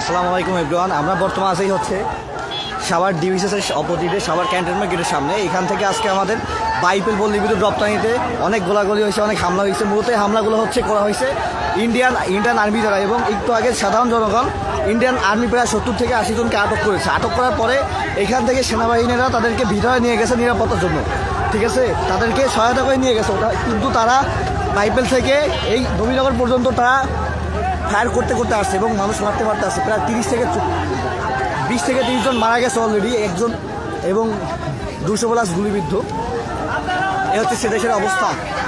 আসসালামু আলাইকুম এভরিওয়ান। আমরা বর্তমানে আছি হচ্ছে সাভার ডিভিসিএস অপোজিটে সাভার ক্যান্টনমেন্ট গেটের সামনে। এখান থেকে আজকে আমাদের বাইপেল পল্লী বিদ্যুৎ রপ্তানিতে অনেক গোলাগুলি হয়েছে, অনেক হামলা হয়েছে। মূলত এই হামলাগুলো করা হয়েছে ইন্ডিয়ান আর্মি দ্বারা, এবং একটু আগে সাধারণ জনগণ ইন্ডিয়ান আর্মি প্রায় 70 থেকে 80 জনকে আটক করেছে। আটক করার পরে এখান থেকে সেনাবাহিনীরা তাদেরকে ভিতরে নিয়ে গেছে নিরাপত্তার জন্য, ঠিক আছে, তাদেরকে সহায়তা করে নিয়ে গেছে। কিন্তু তারা বাইপেল থেকে এই নবীনগর পর্যন্ত তারা ফায়ার করতে করতে আসছে এবং মানুষ মারতে আসছে। প্রায় 20 থেকে 30 জন মারা গেছে অলরেডি, একজন এবং 200+ গুলিবিদ্ধ। এ হচ্ছে সে দেশের অবস্থা।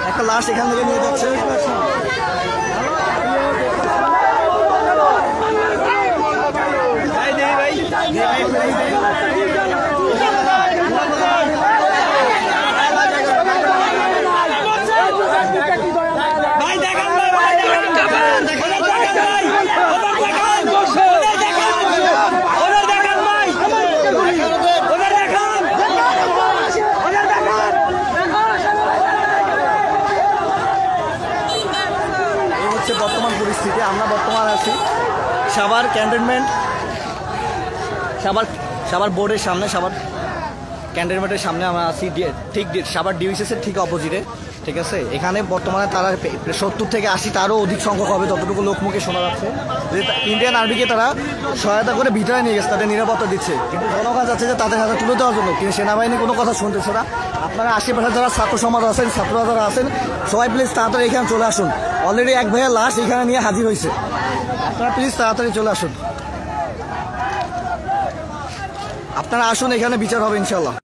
একটা লাশ এখান থেকে নিয়ে যাচ্ছে। বর্তমান পরিস্থিতি আমরা বর্তমান আছি সাভার ক্যান্টনমেন্ট, সাভার বোর্ডের সামনে, সাভার ক্যান্টনমেন্টের সামনে আমরা আছি, ঠিক সাভার ডিভিসিএসের ঠিক অপোজিটে, ঠিক আছে। এখানে বর্তমানে তারা 70 থেকে 80 তারও অধিক সংখ্যক হবে, যতটুকু লোকমুখে শোনা যাচ্ছে যে ইন্ডিয়ান আর্মিকে তারা সহায়তা করে ভিতরে নিয়ে গেছে, তাদের নিরাপত্তা দিচ্ছে। কিন্তু জনগণ যাচ্ছে যে তাদের হাতে তুলে দেওয়ার জন্য, কিন্তু সেনাবাহিনী কোনো কথা শুনতেছে না। আপনারা আশেপাশে যারা ছাত্র সমাজ আছেন, ছাত্ররা যারা আছেন, সবাই প্লিজ তাড়াতাড়ি এখানে চলে আসুন। অলরেডি এক ভাইয়ের লাশ এখানে নিয়ে হাজির হয়েছে। আপনারা প্লিজ তাড়াতাড়ি চলে আসুন, আপনারা আসুন, এখানে বিচার হবে ইনশাল্লাহ।